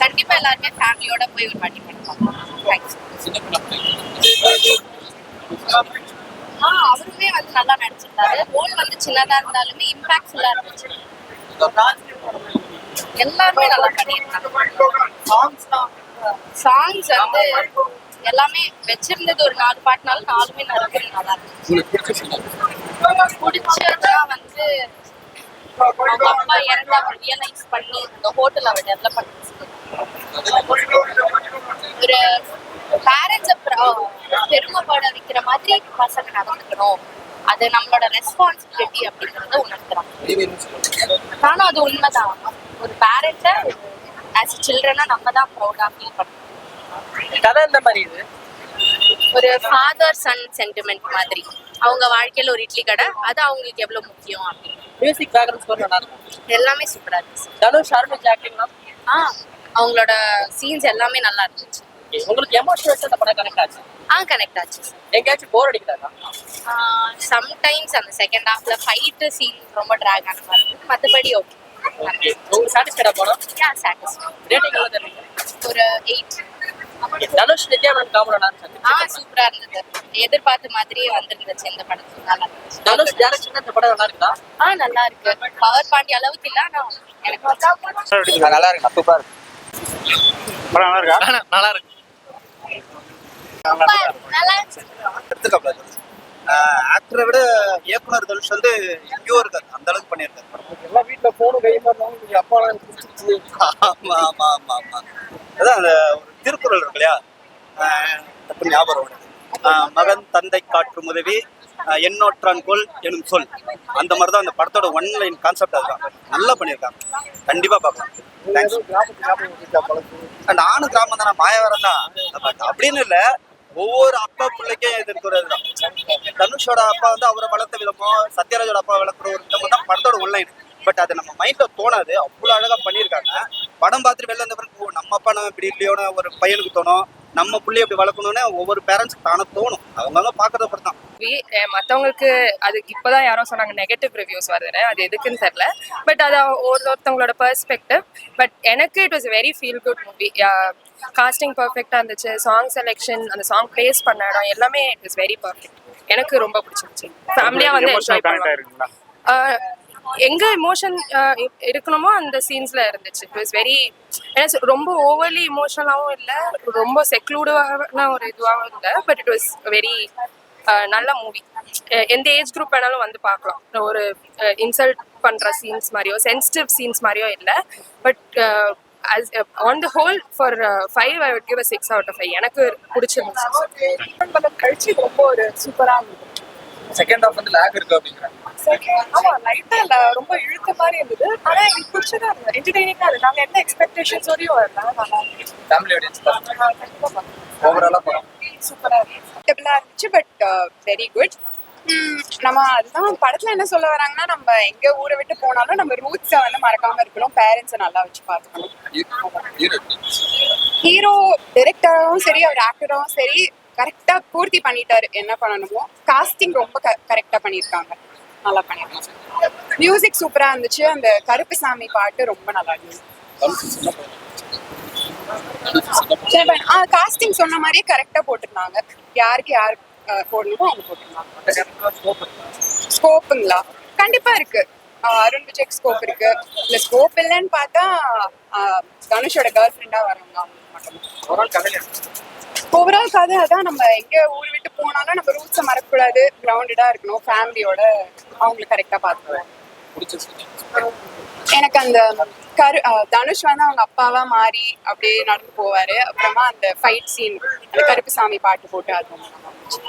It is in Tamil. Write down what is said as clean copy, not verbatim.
கண்டிப்பா எல்லாருமே ஃபேமிலியோட போய் ஒரு வாட்டி பண்ணுவாங்க. அவருமே வந்து நல்லா நடிச்சிருந்தாரு. ரோல் வந்து சின்னதா இருந்தாலுமே இம்பாக்ட்ஃபுல்லா இருந்துச்சு. எல்லாருமே நல்லா பண்ணியிருந்தாங்க. சாங்ஸ் வந்து எல்லாமே வச்சிருந்தது ஒரு 4 பாட்டுனாலும் 4மே நறுக்குன்னு நல்லா இருந்துச்சு. பிடிச்சதுதான் வந்து அவங்க அப்பா இறந்தா ரியலைஸ் பண்ணி இந்த ஹோட்டல் அவ டெவலப் பண்ணி ஒரு பேரண்ட்ஸை பெருமைப்பட வைக்கிற மாதிரி பசங்க நடந்துக்கணும். அது நம்மளோட ரெஸ்பான்சிபிலிட்டி அப்படிங்கறத உணர்த்துறாங்க. ஆனா அது உண்மைதான். ஒரு பேரண்ட்டை ஆஸ் சில்ட்ரனா நம்ம தான் ப்ரௌடா ஃபீல் பண்ணணும். கதை இந்த மாதிரி இது ஒரு ஃபாதர் சன் சென்டிமெண்ட் மாதிரி. அவங்க வாழ்க்கையில ஒரு இட்லி கடை, அது அவங்களுக்கு எவ்வளவு முக்கியம் அப்படின்னு. மியூசிக் பேக்ரவுண்ட் ஸ்கோர் நல்லா இருக்கும். எல்லாமே சூப்பரா இருந்துச்சு. தனுஷ் ஷாருக் ஆக்டிங்லாம் அவங்களோட சீன்ஸ் எல்லாமே நல்லா இருந்துச்சு. உங்களுக்கு எமோஷனல் அந்த படம் கனெக்ட் ஆச்சு? கனெக்ட் ஆச்சு. எங்கேயாச்சும் போர் அடிக்குதா? சம்டைம்ஸ் அந்த செகண்ட் ஹாஃப்ல ஃபைட் சீன் ரொம்ப டிராக் ஆன மாதிரி இருக்கு. மற்றபடி ஓகே. உங்களுக்கு சாட்டிஸ்ஃபைடா போனோம்? சாட்டிஸ்ஃபை. ரேட்டிங் எவ்வளவு தருவீங்க? ஒரு 8. தனுஷ் நித்யானந்த் காமெடி நல்லா இருந்துச்சு. சூப்பரா இருந்தது. எதிர்பார்த்த மாதிரியே வந்திருந்துச்சு இந்த படத்துல. நல்லா இருந்துச்சு. தனுஷ் டைரக்ஷன் இந்த படம் நல்லா இருக்குதா? நல்லா இருக்கு. பவர் பாண்டி அளவுக்கு இல்ல, ஆனா எனக்கு நல்லா இருக்கு. சூப்பரா இருக்கு. படம் நல்லா இருக்கா? நல்லா இருக்கு. நல்லா எடுத்துக்காப்ல ஆக்டரை விட இயக்குனர் தனுஷ் வந்து எங்கேயோ இருக்காரு, அந்த அளவுக்கு பண்ணியிருக்காரு. எல்லாம் வீட்டுல போன கை மாறினவங்க நீங்க அப்பா ஆமா ஆமா ஆமா ஆமா. அதான் அந்த ஒரு திருக்குறள் இருக்கு இல்லையா, ஞாபகம் வருது. மகன் தந்தை காற்றும் உதவி எண்ணோற்றான் கொள் எனும் சொல். அந்த மாதிரிதான் அந்த படத்தோட ஒன்லைன் கான்செப்ட். அதுதான் நல்லா பண்ணியிருக்காங்க. கண்டிப்பா பார்க்கலாம். நானும் கிராமம் தான், மாயவரம் தான். பட் அப்படின்னு இல்லை, ஒவ்வொரு அப்பா பிள்ளைக்கும் இது இருக்கிறது தான். தனுஷோட அப்பா வந்து அவரை வளர்த்த விதமோ, சத்யராஜோட அப்பா வளர்க்குற ஒரு விதமோ தான் படத்தோட ஒன்லைன். பட் அது நம்ம மைண்ட்ல தோணாது. அவ்வளோ அழகா பண்ணியிருக்காங்க. படம் பார்த்துட்டு வெளில வந்த பிறகு நம்ம அப்பா நம்ம இப்படி இல்லையோன்னு ஒரு பையனுக்கு தோணும், நம்ம பிள்ளைய எப்படி வளர்க்கணும்னு ஒவ்வொரு பேரண்ட்ஸ்க்கு தானே தோணும். அவங்க பார்க்கறத படம் தான். மற்றவங்களுக்கு அது இப்போதான் யாரோ சொன்னாங்க நெகட்டிவ் ரிவ்யூஸ் வருதுன்னு, அது எதுக்குன்னு தெரியல. பட் அது ஒருத்தவங்களோட பெர்ஸ்பெக்டிவ். பட் எனக்கு it was very feel good movie. Casting பர்ஃபெக்டாக இருந்துச்சு. சாங் செலெக்ஷன், அந்த சாங் பிளேஸ் பண்ண இடம் எல்லாமே இட் வாஸ் வெரி பர்ஃபெக்ட். எனக்கு ரொம்ப பிடிச்சிருச்சு. ஃபேமிலியாக வந்து என்ஜாய் பண்ணலாம். எங்க எமோஷன் இருக்கணுமோ அந்த சீன்ஸ்ல இருந்துச்சு. இட் வாஸ் வெரி ரொம்ப ஓவர்லி இமோஷனலாகவும் இல்லை, ரொம்ப செக்லூடான ஒரு இதுவாகவும் இல்லை. பட் இட் வாஸ் வெரி நல்ல மூவி. எந்த ஏஜ் குரூப் வேணாலும் வந்து பார்க்கலாம். ஒரு இன்சல்ட் பண்ற சீன்ஸ் மாதிரியோ சென்சிட்டிவ் சீன்ஸ் மாதிரியோ இல்லை. But as on the whole for 5 I would give a 6 out of 5. எனக்கு பிடிச்சிருந்துச்சு. கழிச்சு ரொம்ப ஒரு சூப்பரா இருந்தது. செகண்ட் ஹாஃப் வந்து லாக் இருக்கு அப்படிங்கிறாங்க. ஆமா, லைட்டா இல்ல, ரொம்ப இழுத்த மாதிரி இருந்தது. ஆனா எனக்கு பிடிச்சதா இருந்தது, என்டர்டெய்னிங்கா இருந்தது. நாங்க என்ன எக்ஸ்பெக்டேஷன்ஸோடயும் வரல. நல்லா ஃபேமிலி ஆடியன்ஸ் கண்டிப்பா ஓவராலா படம் சூப்பரா இருந்துச்சு. But very good. நம்ம அதுதான் படத்துல என்ன சொல்ல வராங்கன்னா, நம்ம எங்க ஊரை விட்டு போனாலும் நம்ம ரூட்ஸை வந்து மறக்காம இருக்கணும், பேரண்ட்ஸை நல்லா வச்சு பார்த்துக்கணும். ஹீரோ டைரக்டராகவும் சரி, அவர் ஆக்டராகவும் சரி கரெக்டா பூர்த்தி பண்ணிட்டாரு என்ன பண்ணணுமோ. காஸ்டிங் ரொம்ப கரெக்டா பண்ணியிருக்காங்க, நல்லா பண்ணியிருக்காங்க. மியூசிக் சூப்பரா இருந்துச்சு. அந்த கருப்புசாமி பாட்டு ரொம்ப நல்லா இருந்துச்சு. காஸ்டிங் சொன்ன மாதிரியே கரெக்டா போட்டிருந்தாங்க. யாருக்கு யாரு போடணுமோ அவங்க போட்டிருந்தாங்க. ஸ்கோப்புங்களா? கண்டிப்பா இருக்கு. அருண் விஜய்க்கு ஸ்கோப் இருக்கு. இல்ல ஸ்கோப் இல்லைன்னு பார்த்தா தனுஷோட கேர்ள் ஃப்ரெண்டா வரவங்க ஓவரால் கதை அதான். நம்ம எங்க ஊர் விட்டு போனாலும் நம்ம ரூட்ஸை மறக்கக்கூடாது, கிரவுண்டடா இருக்கணும், ஃபேமிலியோட அவங்களை கரெக்டா பார்த்துக்கணும். எனக்கு அந்த தனுஷ் வந்து அவங்க அப்பாவா மாறி அப்படியே நடந்து போவாரு. அப்புறமா அந்த ஃபைட் சீன், அந்த கருப்புசாமி பாட்டு போட்டு அது ரொம்ப நல்லா இருந்துச்சு.